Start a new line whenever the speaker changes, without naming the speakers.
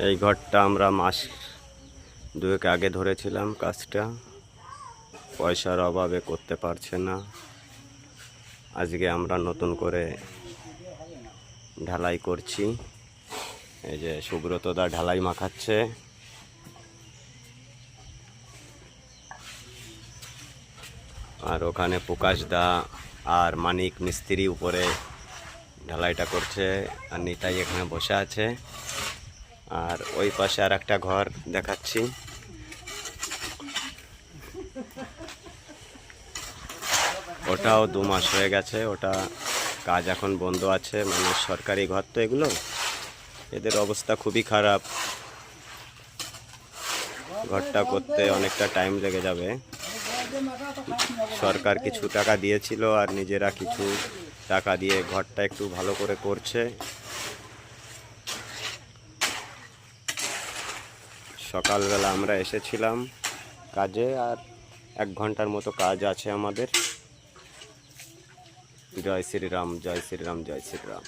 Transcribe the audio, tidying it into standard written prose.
এই ঘরটা আমরা মাস দুয়েক আগে ধরেছিলাম, কাজটা পয়সার অভাবে করতে পারছে না। আজকে আমরা নতুন করে ঢালাই করছি। এই যে সুব্রতদা ঢালাই মাখাচ্ছে, আর ওখানে প্রকাশদা আর মানিক মিস্ত্রি উপরে ঢালাইটা করছে, আর নিতাই এখানে বসে আছে। আর ওই পাশে আর একটা ঘর দেখাচ্ছি, ওটাও 2 মাস হয়ে গেছে, ওটা কাজ এখন বন্ধ আছে। মানে সরকারি ঘর তো এগুলো, এদের অবস্থা খুবই খারাপ। ঘরটা করতে অনেকটা টাইম লেগে যাবে। সরকার কিছু টাকা দিয়েছিল আর নিজেরা কিছু টাকা দিয়ে ঘরটা একটু ভালো করে করছে। সকালবেলা আমরা এসেছিলাম কাজে, আর 1 ঘন্টার মতো কাজ আছে আমাদের। জয় শ্রীরাম, জয় শ্রীরাম, জয় শ্রীরাম।